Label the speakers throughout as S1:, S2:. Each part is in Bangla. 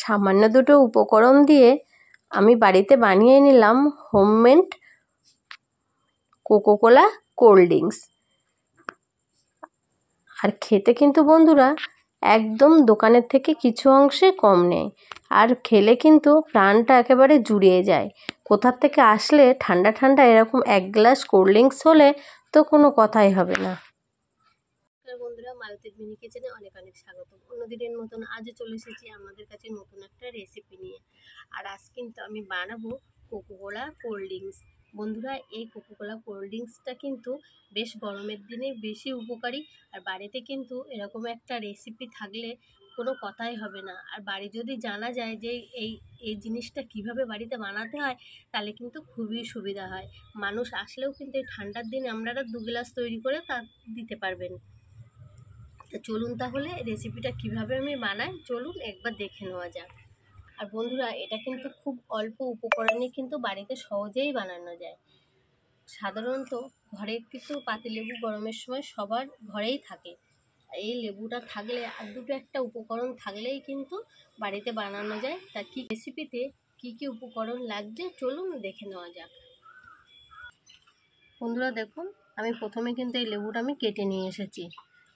S1: সামান্য দুটো উপকরণ দিয়ে আমি বাড়িতে বানিয়ে নিলাম হোমমেড কোকোকোলা কোল্ড ড্রিঙ্কস। আর খেতে কিন্তু বন্ধুরা একদম দোকানের থেকে কিছু অংশে কম নেই, আর খেলে কিন্তু প্রাণটা একেবারে জুড়িয়ে যায়। কোথার থেকে আসলে ঠান্ডা ঠান্ডা এরকম এক গ্লাস কোল্ড ড্রিঙ্কস হলে তো কোনো কথাই হবে না। বন্ধুরা, মালতীর মিনি কিচেনে অনেক অনেক স্বাগত। অন্যদিনের মতন আজও চলে এসেছি আমাদের কাছে নতুন একটা রেসিপি নিয়ে। আর আজ কিন্তু আমি বানাবো কোকোকোলা কোল্ড ড্রিঙ্কস। বন্ধুরা, এই কোকোকোলা কোল্ড ড্রিঙ্কসটা কিন্তু বেশ গরমের দিনে বেশি উপকারী। আর বাড়িতে কিন্তু এরকম একটা রেসিপি থাকলে কোনো কথাই হবে না। আর বাড়ি যদি জানা যায় যে এই জিনিসটা কিভাবে বাড়িতে বানাতে হয়, তাহলে কিন্তু খুবই সুবিধা হয়। মানুষ আসলেও কিন্তু এই ঠান্ডার দিনে আপনারা 2 গ্লাস তৈরি করে তা দিতে পারবেন। তো চলুন তাহলে রেসিপিটা কিভাবে আমি বানাই চলুন একবার দেখে নেওয়া যাক। আর বন্ধুরা, এটা কিন্তু খুব অল্প উপকরণে কিন্তু বাড়িতে সহজেই বানানো যায়। সাধারণত ঘরে কিন্তু পাতিলেবু গরমের সময় সবার ঘরেই থাকে। এই লেবুটা থাকলে আর দুটো একটা উপকরণ থাকলেই কিন্তু বাড়িতে বানানো যায়। তা কি রেসিপিতে কি কি উপকরণ লাগছে চলুন দেখে নেওয়া যাক। বন্ধুরা দেখুন, আমি প্রথমে কিন্তু এই লেবুটা আমি কেটে নিয়ে এসেছি।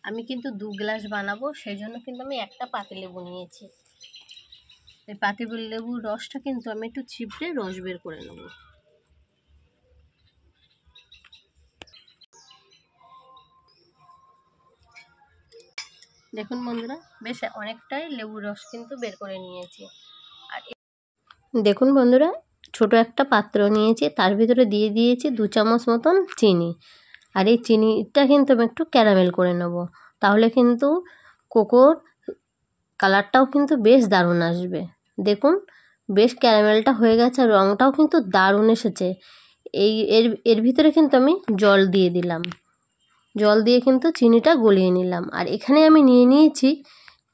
S1: আমি কিন্তু 2 গ্লাস বানাবো, সেই জন্য কিন্তু আমি একটা পাতিলেবু নিয়েছি। এই পাতিলেবুর রসটা কিন্তু আমি একটু চিপড়ে রস বের করে নেব। দেখুন বন্ধুরা, বেশ অনেকটাই লেবুর রস কিন্তু বের করে নিয়েছি। আর দেখুন বন্ধুরা, ছোট একটা পাত্র নিয়েছি, তার ভিতরে দিয়ে দিয়েছি 2 চামচ মতন চিনি। আর এই চিনিটা কিন্তু আমি একটু ক্যারামেল করে নেব, তাহলে কিন্তু কোকোর কালারটাও কিন্তু বেশ দারুণ আসবে। দেখুন বেশ ক্যারামেলটা হয়ে গেছে, আর রঙটাও কিন্তু দারুণ এসেছে। এর ভিতরে কিন্তু আমি জল দিয়ে দিলাম, জল দিয়ে কিন্তু চিনিটা গলিয়ে নিলাম। আর এখানে আমি নিয়ে নিয়েছি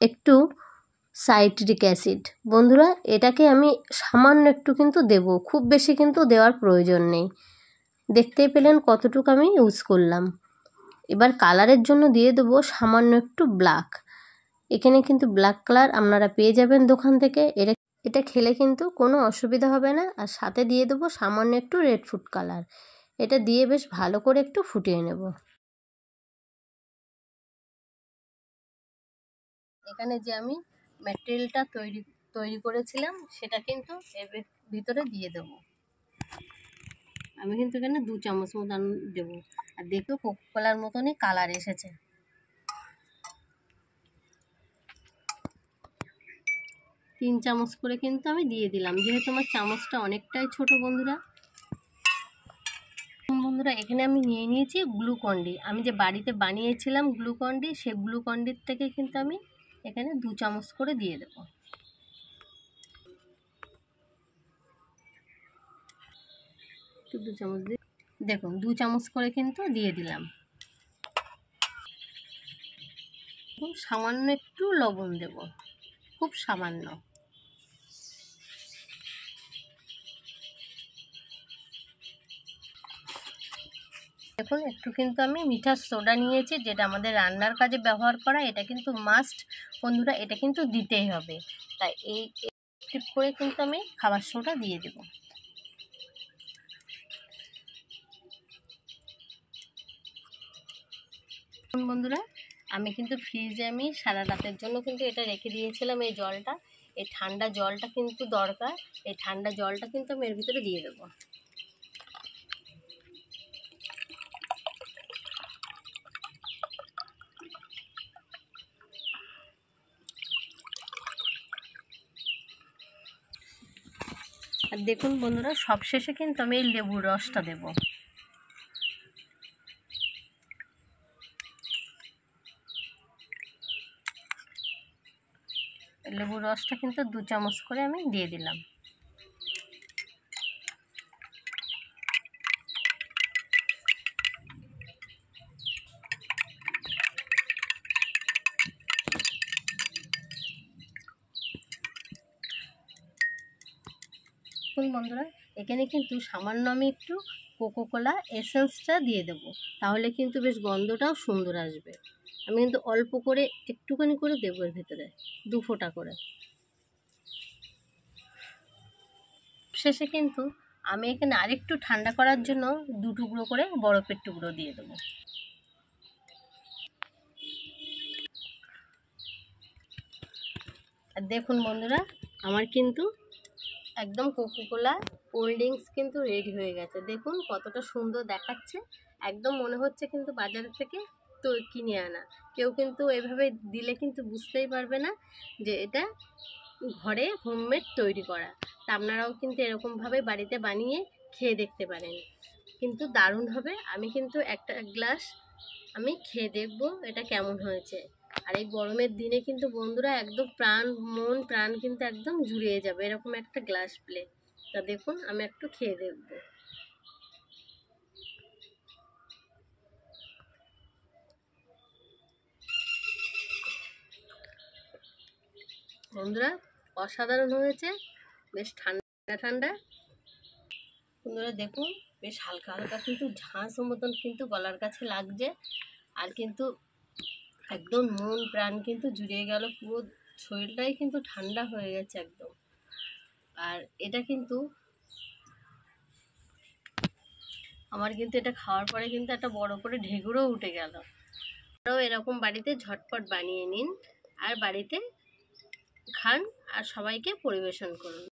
S1: একটু সাইট্রিক অ্যাসিড। বন্ধুরা, এটাকে আমি সামান্য একটু কিন্তু দেব, খুব বেশি কিন্তু দেওয়ার প্রয়োজন নেই। দেখতেই পেলেন কতটুকু আমি ইউজ করলাম। এবার কালারের জন্য দিয়ে দেবো সামান্য একটু ব্ল্যাক। এখানে কিন্তু ব্ল্যাক কালার আপনারা পেয়ে যাবেন দোকান থেকে। এটা খেলে কিন্তু কোনো অসুবিধা হবে না। আর সাথে দিয়ে দেবো সামান্য একটু রেড ফুড কালার। এটা দিয়ে বেশ ভালো করে একটু ফুটিয়ে নেব। এখানে যে আমি ম্যাটেরিয়ালটা তৈরি করেছিলাম সেটা কিন্তু এর ভিতরে দিয়ে দেব। আমি কিন্তু এখানে 2 চামচ মতন দেবো। আর দেখো কোকোকোলার মতনই কালার এসেছে। তিন চামচ করে কিন্তু আমি দিয়ে দিলাম, যেহেতু আমার চামচটা অনেকটাই ছোট। বন্ধুরা এখানে আমি নিয়ে নিয়েছি গ্লুকন-ডি। আমি যে বাড়িতে বানিয়েছিলাম গ্লুকন-ডি, সেই গ্লুকন-ডির থেকে কিন্তু আমি এখানে 2 চামচ করে দিয়ে দেবো। একটু 2 চামচ দিয়ে দেখুন 2 চামচ করে কিন্তু দিয়ে দিলাম। সামান্য একটু লবণ দেব, খুব সামান্য। দেখুন একটু কিন্তু আমি মিঠার সোডা নিয়েছি, যেটা আমাদের রান্নার কাজে ব্যবহার করা। এটা কিন্তু মাস্ট বন্ধুরা, এটা কিন্তু দিতেই হবে। তাই এই টিপ করে কিন্তু আমি খাবার সোডা দিয়ে দেব। বন্ধুরা, আমি কিন্তু ফ্রিজে সারা রাতের জন্য কিন্তু এটা রেখে দিয়েছিলাম। এই জলটা, এই ঠান্ডা জলটা কিন্তু দরকার। এই ঠান্ডা জলটা কিন্তু আমি এর ভিতরে দিয়ে দেবো। আর দেখুন বন্ধুরা, সবশেষে কিন্তু আমি এই লেবুর রসটা দেব। লেবুর রসটা কিন্তু 2 চামচ করে আমি দিয়ে দিলাম। বন্ধুরা, এখানে কিন্তু সামান্য আমি একটু কোকোকোলা এসেন্সটা দিয়ে দেব, তাহলে কিন্তু বেশ গন্ধটাও সুন্দর আসবে। আমি কিন্তু অল্প করে একটুখানি করে দেবো এর ভিতরে, 2 ফোঁটা করে। শেষে কিন্তু আমি এখানে আরেকটু ঠান্ডা করার জন্য 2 টুকরো করে বরফের টুকরো দিয়ে দেবো। আর দেখুন বন্ধুরা, আমার কিন্তু একদম কোকোকোলা কোল্ড ড্রিঙ্কস কিন্তু রেডি হয়ে গেছে। দেখুন কতটা সুন্দর দেখাচ্ছে, একদম মনে হচ্ছে কিন্তু বাজার থেকে তো কিনে আনা। কেউ কিন্তু এভাবে দিলে কিন্তু বুঝতেই পারবে না যে এটা ঘরে হোমমেড তৈরি করা। তা আপনারাও কিন্তু এরকমভাবে বাড়িতে বানিয়ে খেয়ে দেখতে পারেন, কিন্তু দারুণ হবে। আমি কিন্তু একটা গ্লাস আমি খেয়ে দেখব এটা কেমন হয়েছে। আর এই গরমের দিনে কিন্তু বন্ধুরা একদম মন প্রাণ কিন্তু একদম জুড়িয়ে যাবে এরকম একটা গ্লাস প্লে। তা দেখুন আমি একটু খেয়ে দেখব। বন্ধুরা অসাধারণ হয়েছে, বেশ ঠান্ডা ঠান্ডা। বন্ধুরা দেখুন বেশ হালকা হালকা কিন্তু ঝাঁঝ মতন কিন্তু গলার কাছে লাগছে, আর কিন্তু একদম মন প্রাণ কিন্তু জুড়িয়ে গেল, পুরো শরীরটাই কিন্তু ঠান্ডা হয়ে গেছে একদম। আর এটা কিন্তু আমার কিন্তু এটা খাওয়ার পরে কিন্তু একটা বড় করে ঢেকুরও উঠে গেল। আপনারাও এরকম বাড়িতে ঝটপট বানিয়ে নিন আর বাড়িতে খান আর সবাইকে পরিবেশন করুন।